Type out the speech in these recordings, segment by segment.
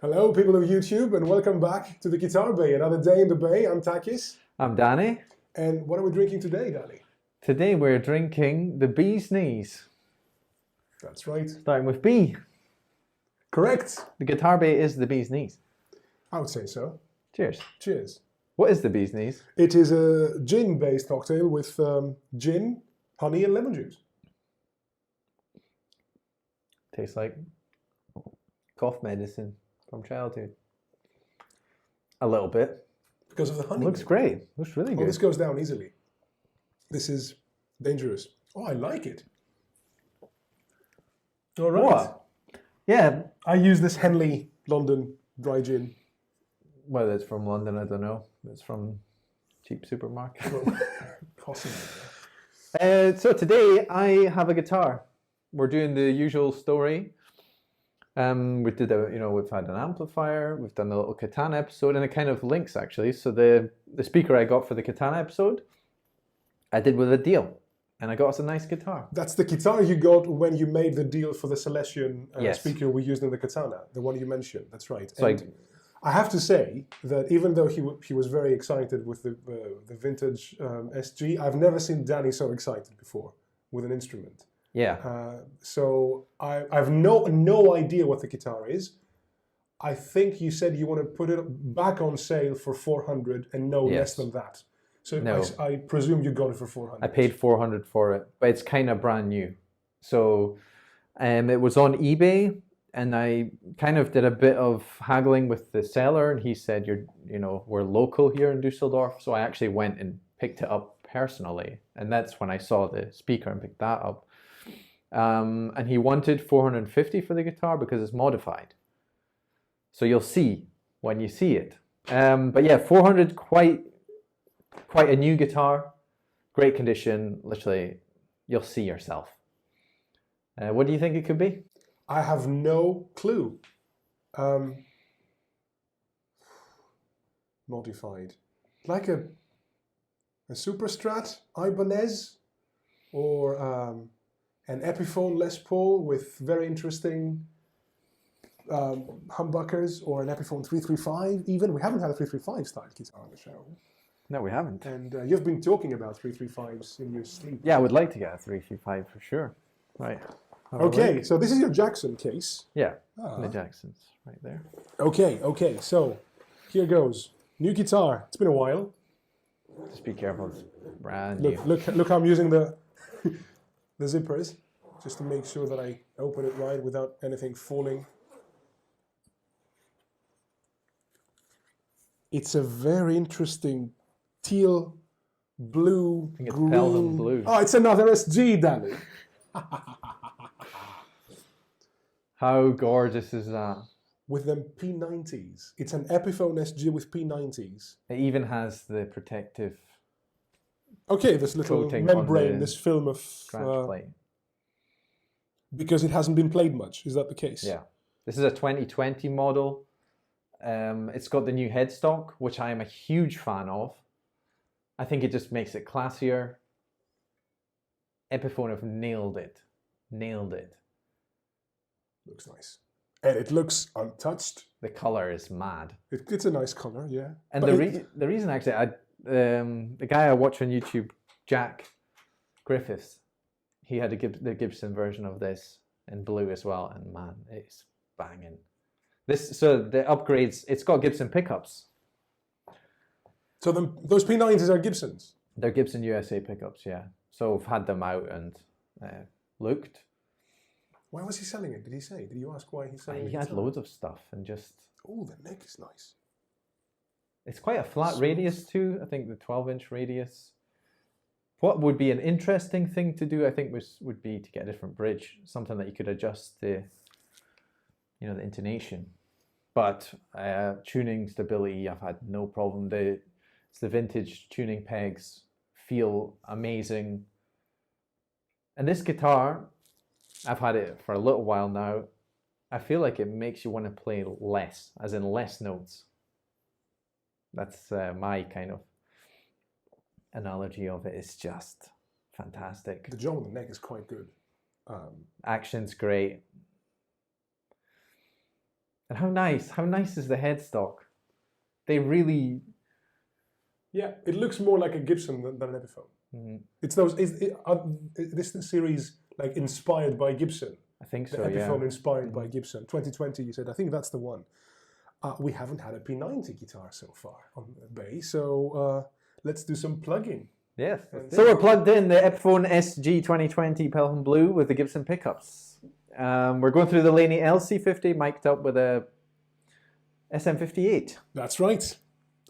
Hello, people of YouTube, and welcome back to the Guitar Bay. Another day in the Bay. I'm Takis. I'm Danny. And what are we drinking today, Danny? Today we're drinking the Bee's Knees. That's right. Starting with B. Correct. The Guitar Bay is the Bee's Knees. I would say so. Cheers. Cheers. What is the Bee's Knees? It is a gin-based cocktail with gin, honey, and lemon juice. Tastes like cough medicine from childhood. A little bit. Because of the honey. Looks great. Looks really good. Oh, this goes down easily. This is dangerous. Oh, I like it. All right. What? Yeah. I use this Henley London dry gin. Whether it's from London, I don't know. It's from cheap supermarket. Possibly. So today I have a guitar. We're doing the usual story. We did we've had an amplifier, we've done a little Katana episode, and it kind of links actually. So the speaker I got for the Katana episode, I did with a deal, and I got us a nice guitar. That's the guitar you got when you made the deal for the Celestion Yes. speaker we used in the Katana, the one you mentioned. That's right. So And I have to say that even though he was very excited with the vintage SG, I've never seen Danny so excited before with an instrument. Yeah. So I've no idea what the guitar is. I think you said you want to put it back on sale for 400 and no less Yes. than that. So No. I presume you got it for 400. I paid 400 for it, but it's kind of brand new. So it was on eBay, and I kind of did a bit of haggling with the seller, and he said, we're local here in Dusseldorf. So I actually went and picked it up personally, and that's when I saw the speaker and picked that up. And he wanted 450 for the guitar because it's modified. So you'll see when you see it. But yeah, 400, quite a new guitar, great condition. Literally, you'll see yourself. What do you think it could be? I have no clue. Modified. Like a Super Strat Ibanez, or an Epiphone Les Paul with very interesting humbuckers, or an Epiphone 335 even. We haven't had a 335 style guitar on the show. No, we haven't. And you've been talking about 335s in your sleep. Yeah, I would like to get a 335 for sure. Right. Have a Okay, look. so this is your Jackson case. Yeah, the Jacksons right there. Okay, so here goes. New guitar. It's been a while. Just be careful, it's brand new. Look how I'm using the zippers, just to make sure that I open it right without anything falling. It's a very interesting teal, blue, I think it's green. Pelham blue. Oh, it's another SG, Danny. How gorgeous is that? With them P90s. It's an Epiphone SG with P90s. It even has the protective Okay, this little coating on membrane, the this film of... scratch plate. because it hasn't been played much, is that the case? Yeah. This is a 2020 model. It's got the new headstock, which I am a huge fan of. I think it just makes it classier. Epiphone have nailed it. Nailed it. Looks nice. And it looks untouched. The color is mad. It's a nice color, yeah. And But the reason actually, the guy I watch on YouTube, Jack Griffiths, he had the Gibson version of this in blue as well, and man, it's banging. So the upgrades, it's got Gibson pickups. So those P90s are Gibsons? They're Gibson USA pickups, yeah. So I've had them out and looked. Why was he selling it? Did he say? Did you ask why he's selling it? He had loads of stuff and just... Oh, the neck is nice. It's quite a flat Smooth. radius too. I think the 12-inch radius. What would be an interesting thing to do, I think, would be to get a different bridge, something that you could adjust the intonation. But tuning stability, I've had no problem. It's the vintage tuning pegs, feel amazing. And this guitar, I've had it for a little while now. I feel like it makes you want to play less, as in less notes. That's my kind of analogy of it. It's just fantastic. The job on the neck is quite good. Action's great. And how nice is the headstock? They really... Yeah, it looks more like a Gibson than an Epiphone. Mm-hmm. It's those. This series like inspired by Gibson? I think The so, Epiphone yeah. inspired by Gibson. 2020, you said. I think that's the one. We haven't had a P90 guitar so far on the Bay, so let's do some plugging. Yes. So we're plugged in the Epiphone SG 2020 Pelham Blue with the Gibson pickups. We're going through the Laney LC50 mic'd up with a SM58. That's right.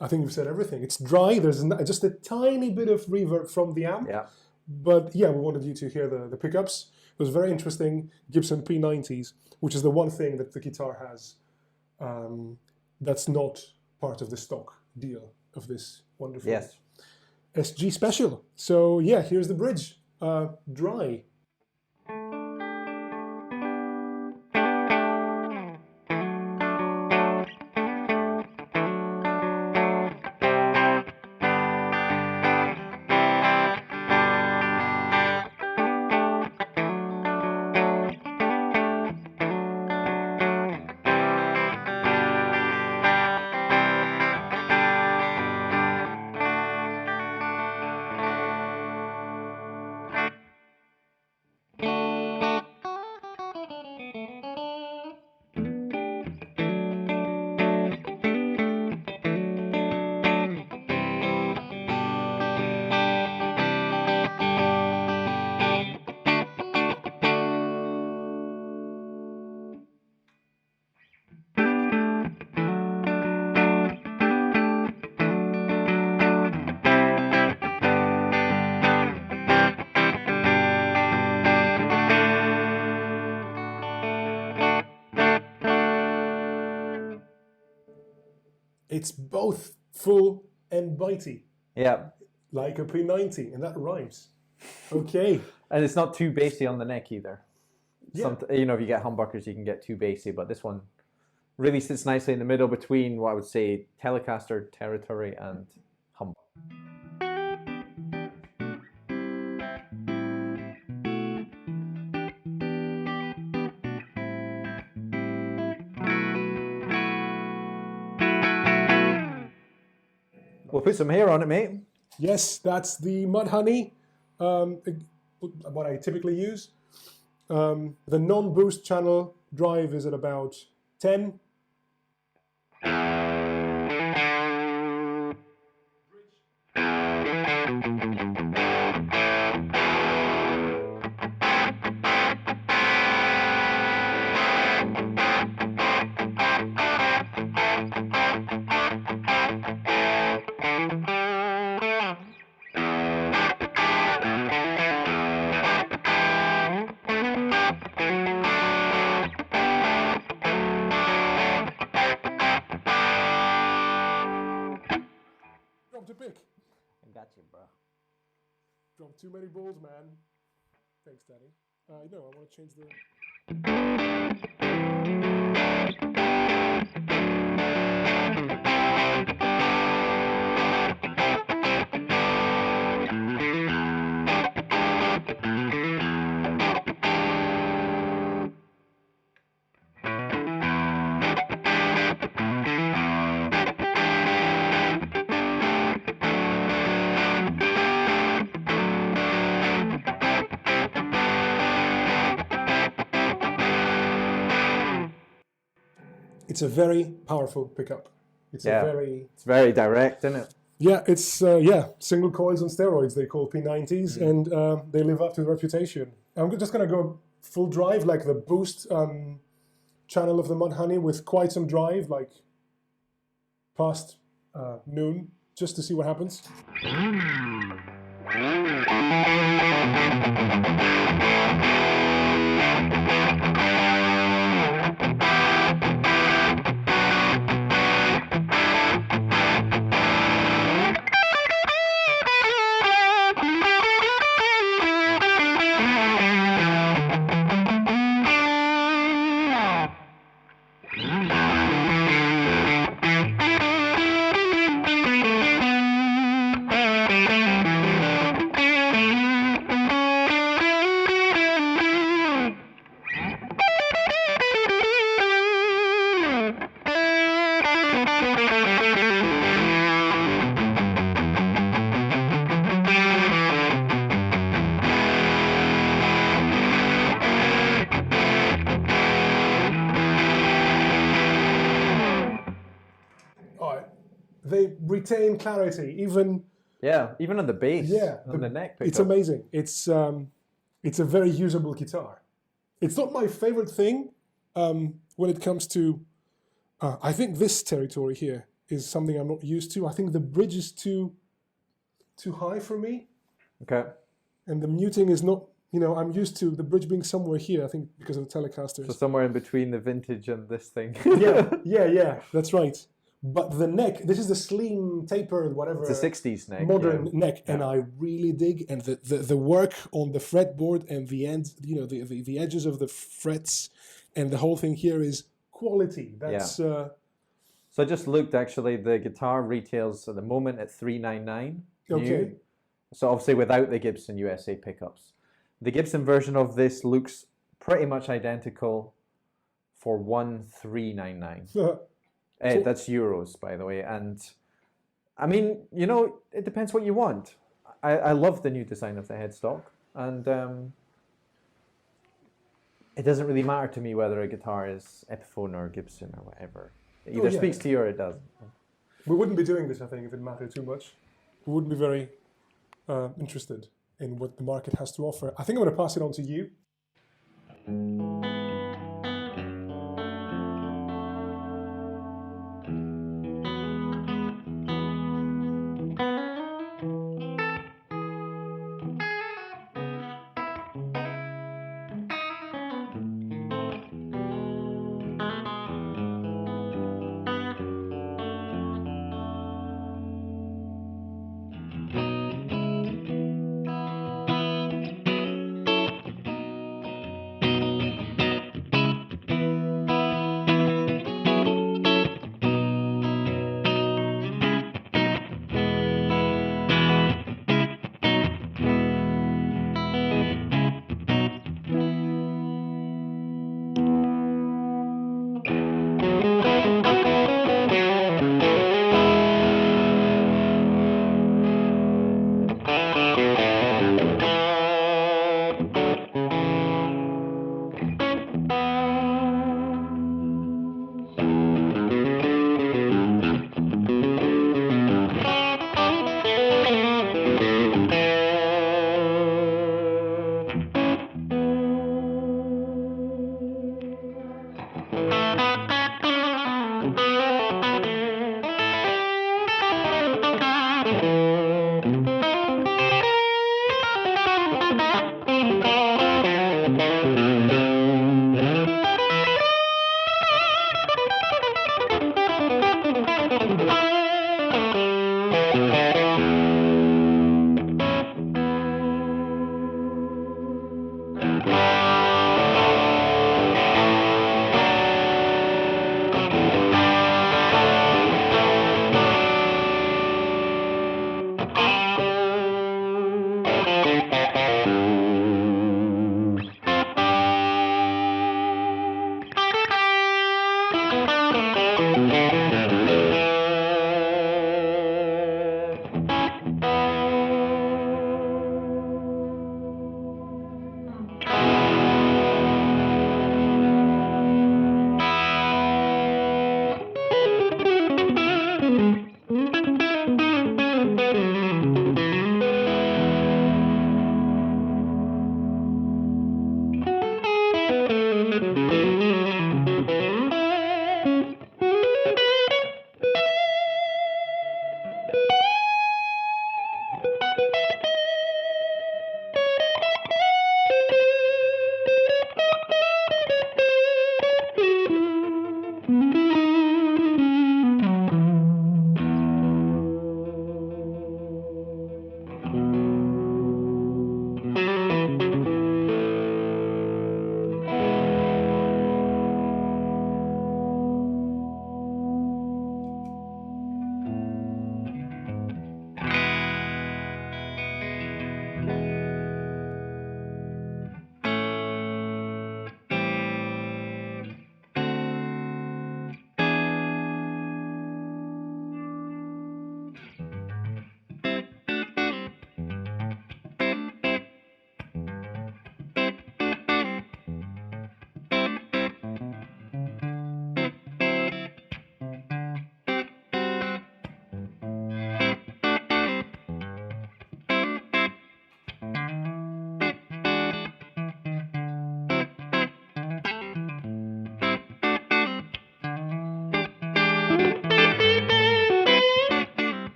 I think you've said everything. It's dry. There's just a tiny bit of reverb from the amp. Yeah. But yeah, we wanted you to hear the pickups. It was very interesting. Gibson P90s, which is the one thing that the guitar has that's not part of the stock deal of this wonderful SG special. So yeah, here's the bridge. Dry. It's both full and bitey. Yeah. Like a P90, and that rhymes. Okay. And it's not too bassy on the neck either. Yeah. You know, if you get humbuckers, you can get too bassy, but this one really sits nicely in the middle between what I would say Telecaster territory and humbucker. We'll put some hair on it, mate. Yes, that's the Mudhoney, what I typically use. The non-boost channel drive is at about 10. To pick. I got you, bro. Dropped too many balls, man. Thanks, Daddy. No, I want to change the... It's a very powerful pickup. It's very direct, isn't it? Yeah, it's single coils on steroids. They call P90s, and they live up to the reputation. I'm just gonna go full drive, like the boost channel of the Mudhoney, with quite some drive, like past noon, just to see what happens. retain clarity, even even on the bass, on the neck pickup. It's amazing. It's a very usable guitar. It's not my favorite thing when it comes to. I think this territory here is something I'm not used to. I think the bridge is too high for me. Okay. And the muting is not. I'm used to the bridge being somewhere here. I think because of the Telecasters. So somewhere in between the vintage and this thing. yeah. That's right. But the neck, this is the slim, tapered, whatever. It's a 60s neck. Modern neck, and I really dig. And the work on the fretboard and the ends, the edges of the frets, and the whole thing here is quality. That's. So I just looked. Actually, the guitar retails at the moment at $399. Okay. So obviously without the Gibson USA pickups. The Gibson version of this looks pretty much identical for $1,399. That's euros, by the way. And I mean, it depends what you want. I love the new design of the headstock, and it doesn't really matter to me whether a guitar is Epiphone or Gibson or whatever. It either speaks to you or it doesn't. We wouldn't be doing this, I think, if it mattered too much. We wouldn't be very interested in what the market has to offer. I think I'm going to pass it on to you.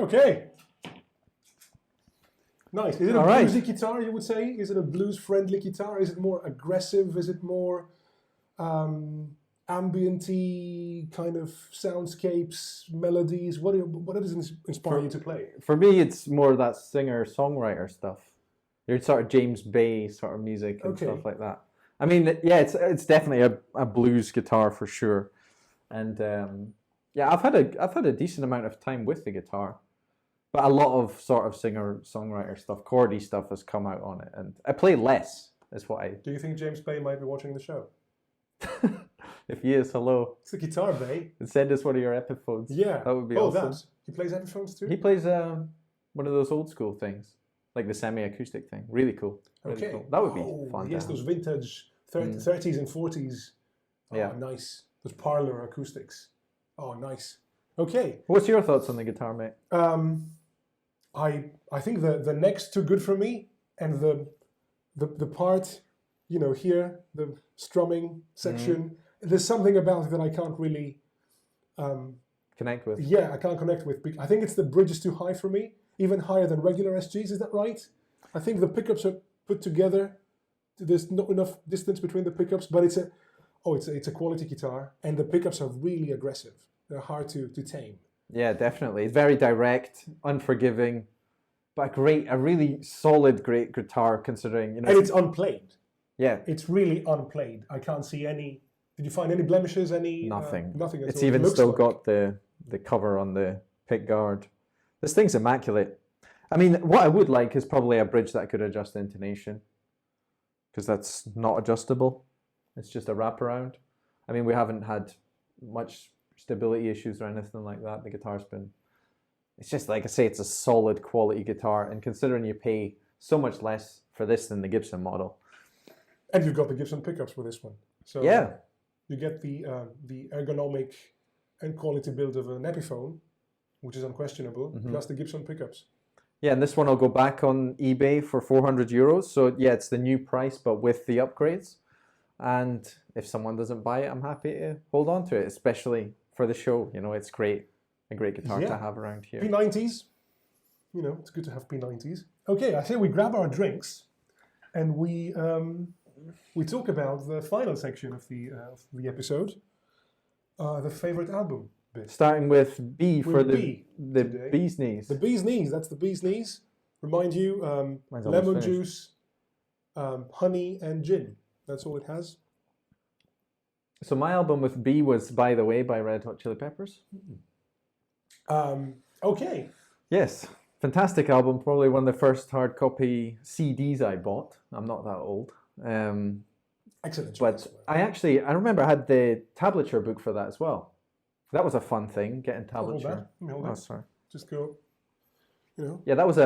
Okay. Nice. Is it a All right. bluesy guitar, you would say? Is it a blues-friendly guitar? Is it more aggressive? Is it more ambient-y kind of soundscapes, melodies? What does it inspire you to play? For me, it's more that singer-songwriter stuff. Your sort of James Bay sort of music and Okay. stuff like that. I mean, yeah, it's definitely a blues guitar for sure. And yeah, I've had a decent amount of time with the guitar, but a lot of sort of singer-songwriter stuff, chordy stuff has come out on it, and I play less. Is what I. Do you think James Bay might be watching the show? If he is, hello. It's the guitar, Bay. And send us one of your Epiphones. Yeah. That would be oh, awesome. that. He plays Epiphones too? He plays one of those old school things, like the semi-acoustic thing. Really cool. Really Okay. cool. That would be fun. Yes, to have. those vintage 30s and 40s. Oh, Yeah. nice. Those parlor acoustics. Oh, nice. Okay. What's your thoughts on the guitar, mate? I think the neck's too good for me, and the part, here, the strumming section, there's something about it that I can't really Connect with? yeah, I can't connect with. I think it's the bridge is too high for me, even higher than regular SGs, is that right? I think the pickups are put together, there's not enough distance between the pickups, but it's a quality guitar, and the pickups are really aggressive. They're hard to tame. Yeah, definitely. It's very direct, unforgiving, but a really solid, great guitar considering, And it's unplayed. yeah, It's really unplayed. I can't see any. Did you find any blemishes? Any nothing. Nothing at It's all. even It looks still like. got the cover on the pick guard. This thing's immaculate. I mean, what I would like is probably a bridge that could adjust the intonation, because that's not adjustable. It's just a wraparound. I mean, we haven't had much stability issues or anything like that. The guitar's been, it's just like I say, it's a solid quality guitar, and considering you pay so much less for this than the Gibson model. And you've got the Gibson pickups for this one. So Yeah. you get the ergonomic and quality build of an Epiphone, which is unquestionable, plus the Gibson pickups. Yeah, and this one will go back on eBay for €400. So yeah, it's the new price, but with the upgrades. And if someone doesn't buy it, I'm happy to hold on to it, especially for the show. It's great, a great guitar to have around here. P90s, it's good to have P90s. Okay, I say we grab our drinks, and we talk about the final section of the episode, the favorite album bit. Starting with B for With the B the today. bee's knees. The bee's knees. That's the bee's knees. Remind you, Mine's almost lemon finished. juice, honey, and gin. That's all it has. So my album with B was By the Way by Red Hot Chili Peppers. Okay. Yes, fantastic album. Probably one of the first hard copy CDs I bought. I'm not that old. Excellent But choice. I remember I had the tablature book for that as well. That was a fun thing, getting Hold tablature. that. Let me hold Oh, that. sorry. Just go, Yeah, that was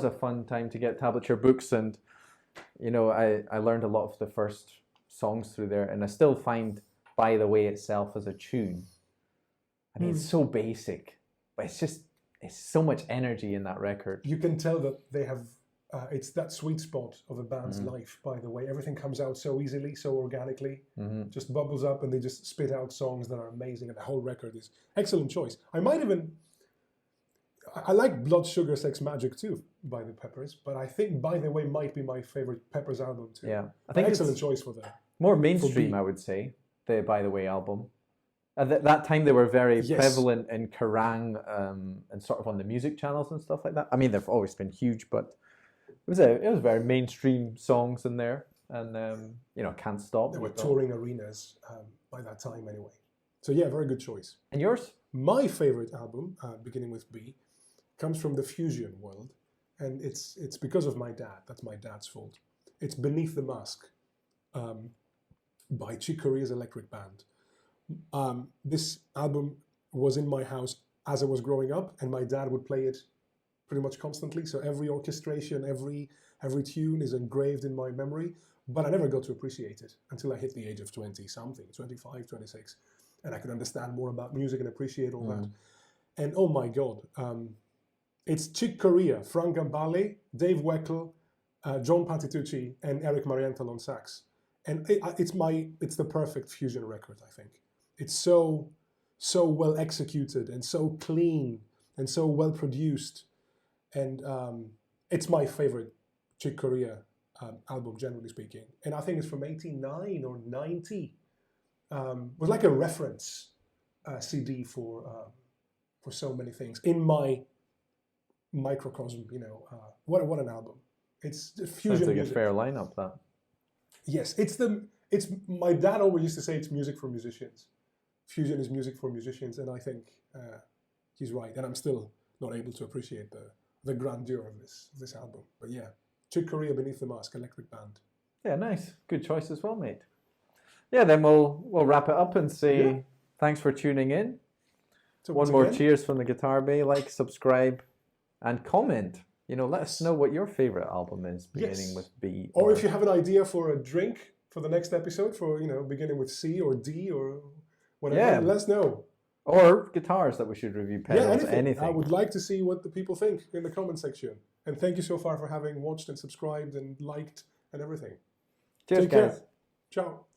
a fun time to get tablature books, and I learned a lot of the first songs through there, and I still find By the Way itself as a tune. I mean, it's so basic, but it's so much energy in that record. You can tell that they have, it's that sweet spot of a band's life, by the way. Everything comes out so easily, so organically, just bubbles up, and they just spit out songs that are amazing, and the whole record is excellent choice. I like Blood, Sugar, Sex, Magic too, by the Peppers, but I think By the Way might be my favorite Peppers album too. Yeah, I think excellent it's choice for that. more mainstream, B. I would say, the By the Way album. At that time, they were very Yes. prevalent in Kerrang and sort of on the music channels and stuff like that. I mean, they've always been huge, but it was very mainstream songs in there, and Can't Stop. They were touring arenas by that time anyway. So yeah, very good choice. And yours? My favorite album, beginning with B, comes from the fusion world, and it's because of my dad. That's my dad's fault. It's Beneath the Mask by Chick Corea's Electric Band. This album was in my house as I was growing up, and my dad would play it pretty much constantly. So every orchestration, every tune is engraved in my memory, but I never got to appreciate it until I hit the age of 20-something, 25, 26, and I could understand more about music and appreciate all that. And oh my God, it's Chick Corea, Frank Gambale, Dave Weckl, John Patitucci, and Eric Marienthal on sax. And it's the perfect fusion record, I think. It's so well executed and so clean and so well produced. And it's my favorite Chick Corea album, generally speaking. And I think it's from 89 or 90. It was like a reference CD for so many things in my microcosm. What an album! It's fusion Sounds like music. a fair lineup, that. Yes, it's my dad always used to say it's music for musicians. Fusion is music for musicians, and I think he's right. And I'm still not able to appreciate the grandeur of this album. But yeah, Chick Corea, Beneath the Mask, electric band. Yeah, nice. Good choice as well, mate. Yeah, then we'll wrap it up and say thanks for tuning in. So One once more again, cheers from the Guitar Bay. Like, subscribe, and comment. Let us know what your favorite album is, beginning with B. Or if you have an idea for a drink for the next episode, for beginning with C or D or whatever, let us know. Or guitars that we should review, pedals, anything. I would like to see what the people think in the comment section. And thank you so far for having watched and subscribed and liked and everything. Cheers, Take care. guys. Ciao.